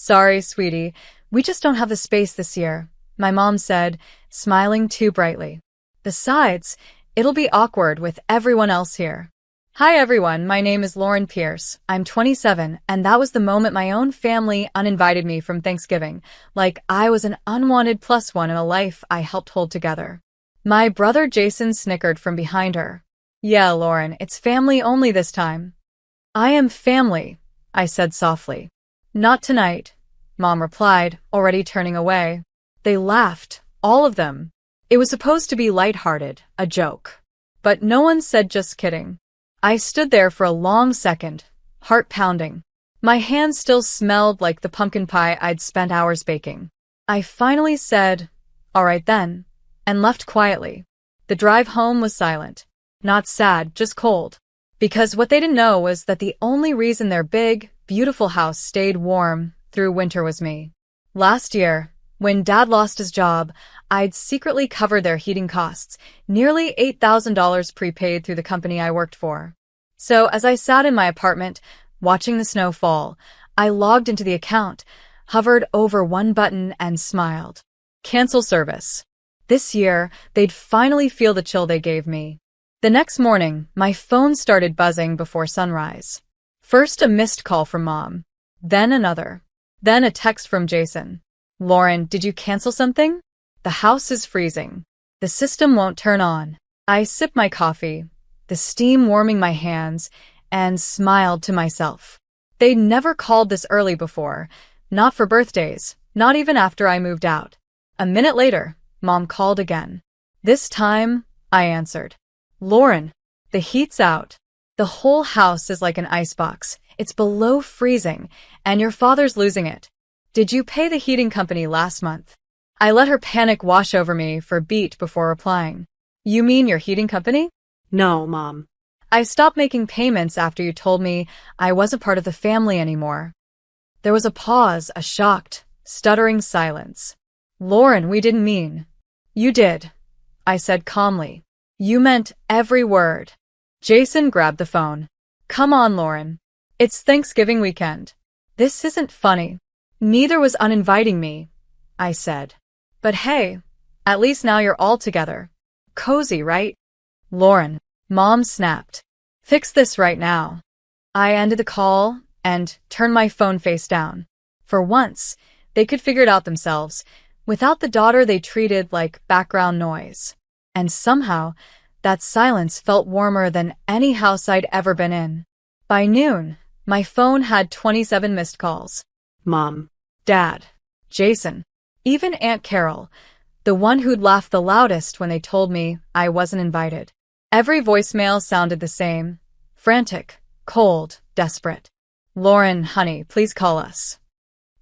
Sorry, sweetie. We just don't have the space this year, my mom said, smiling too brightly. Besides, it'll be awkward with everyone else here. Hi everyone, my name is Lauren Pierce. I'm 27, and that was the moment my own family uninvited me from Thanksgiving, like I was an unwanted plus one in a life I helped hold together. My brother Jason snickered from behind her. Yeah, Lauren, it's family only this time. I am family, I said softly. Not tonight, Mom replied, already turning away. They laughed, all of them. It was supposed to be lighthearted, a joke. But no one said just kidding. I stood there for a long second, heart pounding. My hands still smelled like the pumpkin pie I'd spent hours baking. I finally said, "All right then," and left quietly. The drive home was silent. Not sad, just cold. Because what they didn't know was that the only reason their big, beautiful house stayed warm through winter was me. Last year, when Dad lost his job, I'd secretly covered their heating costs, nearly $8,000 prepaid through the company I worked for. So as I sat in my apartment, watching the snow fall, I logged into the account, hovered over one button, and smiled. Cancel service. This year, they'd finally feel the chill they gave me. The next morning, my phone started buzzing before sunrise. First a missed call from Mom, then another, then a text from Jason. Lauren, did you cancel something? The house is freezing. The system won't turn on. I sipped my coffee, the steam warming my hands, and smiled to myself. They'd never called this early before, not for birthdays, not even after I moved out. A minute later, Mom called again. This time, I answered. Lauren, the heat's out. The whole house is like an icebox. It's below freezing, and your father's losing it. Did you pay the heating company last month? I let her panic wash over me for a beat before replying. You mean your heating company? No, Mom. I stopped making payments after you told me I wasn't part of the family anymore. There was a pause, a shocked, stuttering silence. Lauren, we didn't mean. You did, I said calmly. You meant every word. Jason grabbed the phone. Come on, Lauren. It's Thanksgiving weekend. This isn't funny. Neither was uninviting me, I said. But hey, at least now you're all together. Cozy, right? Lauren, Mom snapped. Fix this right now. I ended the call and turned my phone face down. For once, they could figure it out themselves, without the daughter they treated like background noise. And somehow, that silence felt warmer than any house I'd ever been in. By noon, my phone had 27 missed calls. Mom. Dad. Jason. Even Aunt Carol, the one who'd laughed the loudest when they told me I wasn't invited. Every voicemail sounded the same. Frantic, cold, desperate. Lauren, honey, please call us.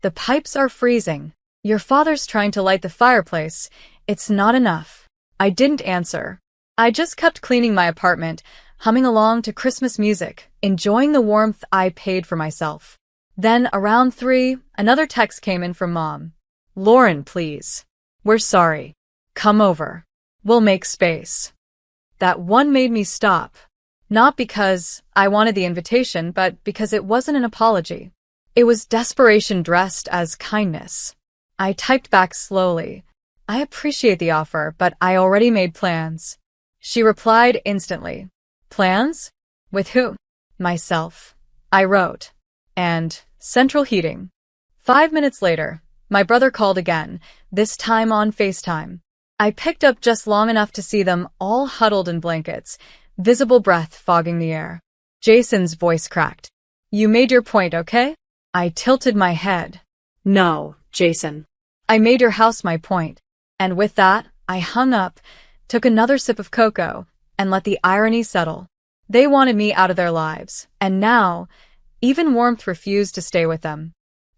The pipes are freezing. Your father's trying to light the fireplace. It's not enough. I didn't answer. I just kept cleaning my apartment, humming along to Christmas music, enjoying the warmth I paid for myself. Then, around 3, another text came in from Mom. Lauren, please. We're sorry. Come over. We'll make space. That one made me stop. Not because I wanted the invitation, but because it wasn't an apology. It was desperation dressed as kindness. I typed back slowly. I appreciate the offer, but I already made plans. She replied instantly. Plans? With who? Myself. I wrote. And central heating. 5 minutes later, my brother called again, this time on FaceTime. I picked up just long enough to see them all huddled in blankets, visible breath fogging the air. Jason's voice cracked. You made your point, okay? I tilted my head. No, Jason. I made your house my point. And with that, I hung up, took another sip of cocoa, and let the irony settle. They wanted me out of their lives, and now, even warmth refused to stay with them.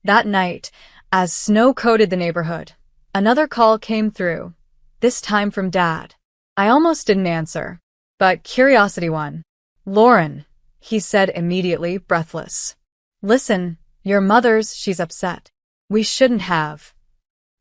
That night, as snow coated the neighborhood, another call came through, this time from Dad. I almost didn't answer, but curiosity won. Lauren, he said immediately, breathless. Listen, your mother's, she's upset. We shouldn't have.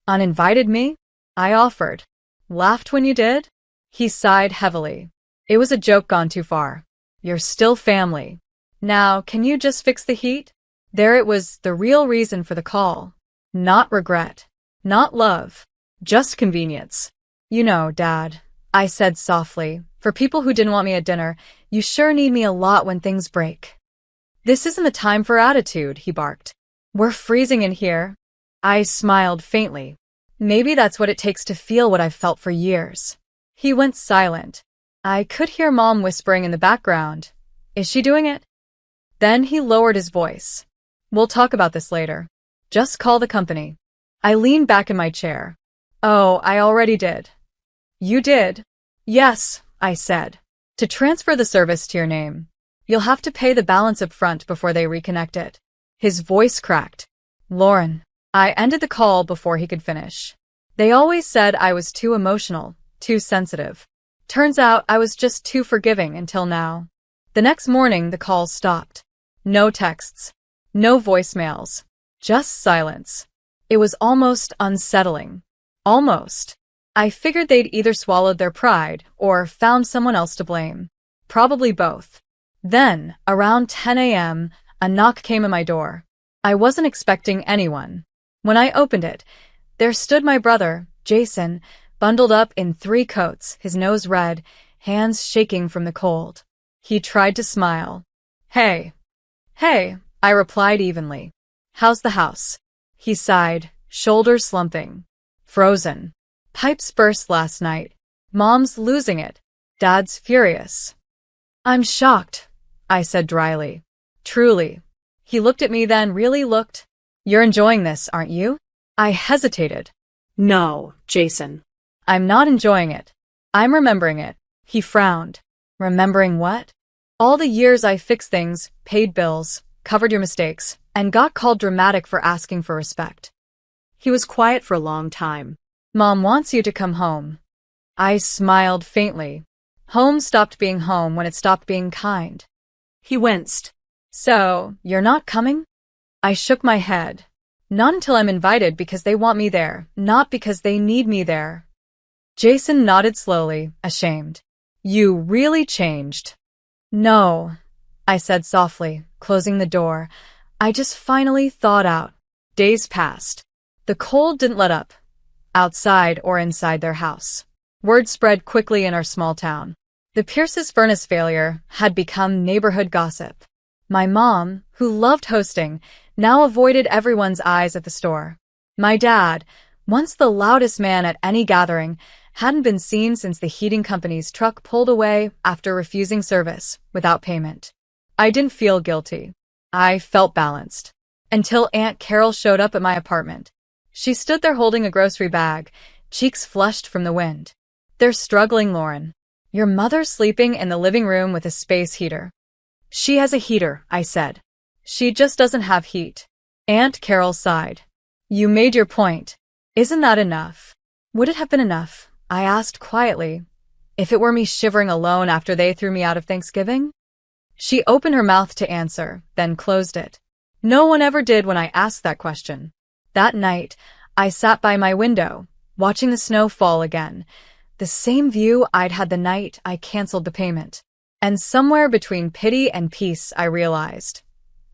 Uninvited me? I offered. Laughed when you did? He sighed heavily. It was a joke gone too far. You're still family. Now, can you just fix the heat? There it was, the real reason for the call. Not regret. Not love. Just convenience. You know, Dad, I said softly, for people who didn't want me at dinner, you sure need me a lot when things break. This isn't the time for attitude, he barked. We're freezing in here. I smiled faintly. Maybe that's what it takes to feel what I've felt for years. He went silent. I could hear Mom whispering in the background. Is she doing it? Then he lowered his voice. We'll talk about this later. Just call the company. I leaned back in my chair. Oh, I already did. You did? Yes, I said. To transfer the service to your name, you'll have to pay the balance up front before they reconnect it. His voice cracked. Lauren. I ended the call before he could finish. They always said I was too emotional, too sensitive. Turns out I was just too forgiving until now. The next morning, the calls stopped. No texts. No voicemails. Just silence. It was almost unsettling. Almost. I figured they'd either swallowed their pride or found someone else to blame. Probably both. Then, around 10 a.m., a knock came at my door. I wasn't expecting anyone. When I opened it, there stood my brother, Jason, bundled up in 3 coats, his nose red, hands shaking from the cold. He tried to smile. Hey. Hey, I replied evenly. How's the house? He sighed, shoulders slumping. Frozen. Pipes burst last night. Mom's losing it. Dad's furious. I'm shocked, I said dryly. Truly. He looked at me then really looked. You're enjoying this, aren't you? I hesitated. No, Jason. I'm not enjoying it. I'm remembering it. He frowned. Remembering what? All the years I fixed things, paid bills, covered your mistakes, and got called dramatic for asking for respect. He was quiet for a long time. Mom wants you to come home. I smiled faintly. Home stopped being home when it stopped being kind. He winced. So, you're not coming? I shook my head. Not until I'm invited because they want me there, not because they need me there. Jason nodded slowly, ashamed. You really changed. No, I said softly, closing the door. I just finally thawed out. Days passed. The cold didn't let up, outside or inside their house. Word spread quickly in our small town. The Pierce's furnace failure had become neighborhood gossip. My mom, who loved hosting, now avoided everyone's eyes at the store. My dad, once the loudest man at any gathering, hadn't been seen since the heating company's truck pulled away after refusing service without payment. I didn't feel guilty. I felt balanced. Until Aunt Carol showed up at my apartment. She stood there holding a grocery bag, cheeks flushed from the wind. They're struggling, Lauren. Your mother's sleeping in the living room with a space heater. She has a heater, I said. She just doesn't have heat. Aunt Carol sighed. You made your point. Isn't that enough? Would it have been enough? I asked quietly. If it were me shivering alone after they threw me out of Thanksgiving? She opened her mouth to answer, then closed it. No one ever did when I asked that question. That night, I sat by my window, watching the snow fall again. The same view I'd had the night I canceled the payment. And somewhere between pity and peace, I realized.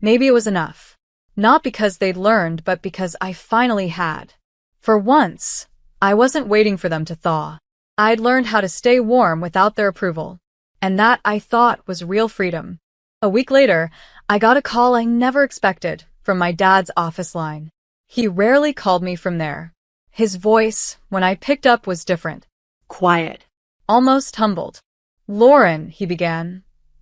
Maybe it was enough. Not because they'd learned, but because I finally had. For once, I wasn't waiting for them to thaw. I'd learned how to stay warm without their approval. And that, I thought, was real freedom. A week later, I got a call I never expected from my dad's office line. He rarely called me from there. His voice, when I picked up, was different. Quiet. Almost humbled. Lauren, he began.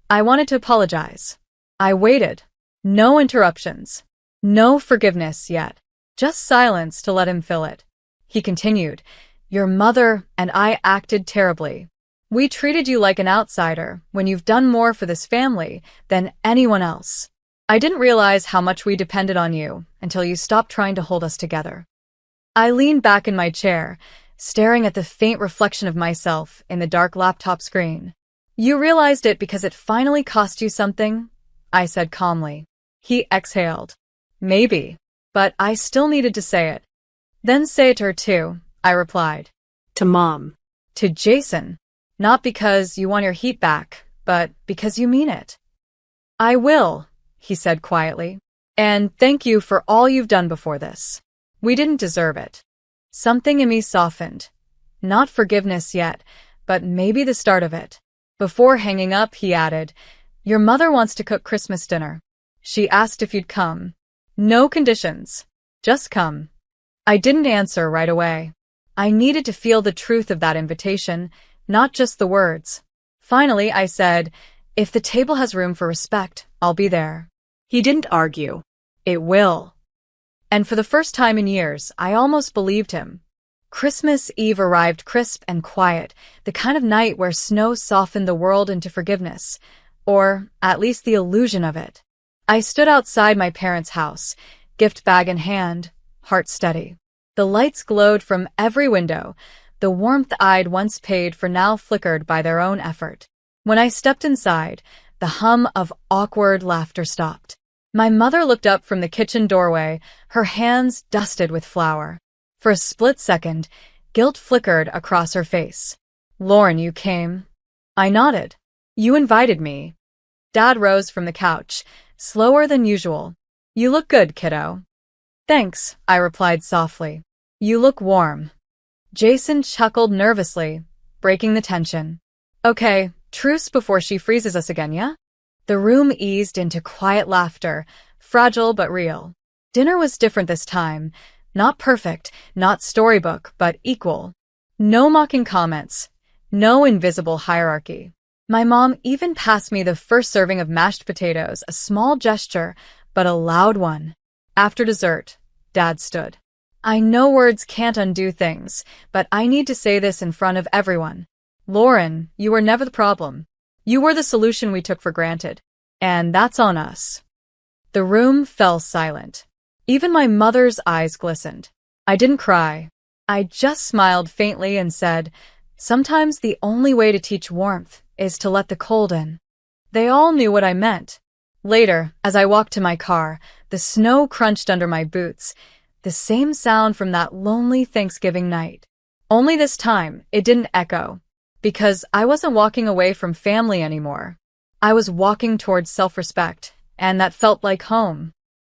I wanted to apologize. I waited. No interruptions. No forgiveness yet. Just silence to let him fill it. He continued. Your mother and I acted terribly. We treated you like an outsider when you've done more for this family than anyone else. I didn't realize how much we depended on you until you stopped trying to hold us together. I leaned back in my chair, staring at the faint reflection of myself in the dark laptop screen. You realized it because it finally cost you something? I said calmly. He exhaled. Maybe, but I still needed to say it. Then say it to her too, I replied. To Mom. To Jason. Not because you want your heat back, but because you mean it. I will, he said quietly. And thank you for all you've done before this. We didn't deserve it. Something in me softened. Not forgiveness yet, but maybe the start of it. Before hanging up, he added, Your mother wants to cook Christmas dinner. She asked if you'd come. No conditions. Just come. I didn't answer right away. I needed to feel the truth of that invitation, not just the words. Finally, I said, If the table has room for respect, I'll be there. He didn't argue. It will. And for the first time in years, I almost believed him. Christmas Eve arrived crisp and quiet, the kind of night where snow softened the world into forgiveness, or at least the illusion of it. I stood outside my parents' house, gift bag in hand, heart steady. The lights glowed from every window, the warmth I'd once paid for now flickered by their own effort. When I stepped inside, the hum of awkward laughter stopped. My mother looked up from the kitchen doorway, her hands dusted with flour. For a split second, guilt flickered across her face. Lauren, you came. I nodded. You invited me. Dad rose from the couch, slower than usual. You look good, kiddo. Thanks, I replied softly. You look warm. Jason chuckled nervously, breaking the tension. Okay, truce before she freezes us again, yeah? The room eased into quiet laughter, fragile but real. Dinner was different this time. Not perfect, not storybook, but equal. No mocking comments. No invisible hierarchy. My mom even passed me the first serving of mashed potatoes, a small gesture, but a loud one. After dessert, Dad stood. I know words can't undo things, but I need to say this in front of everyone. Lauren, you were never the problem. You were the solution we took for granted. And that's on us. The room fell silent. Even my mother's eyes glistened. I didn't cry. I just smiled faintly and said, Sometimes the only way to teach warmth is to let the cold in. They all knew what I meant. Later, as I walked to my car, the snow crunched under my boots, the same sound from that lonely Thanksgiving night. Only this time, it didn't echo, because I wasn't walking away from family anymore. I was walking towards self-respect, and that felt like home.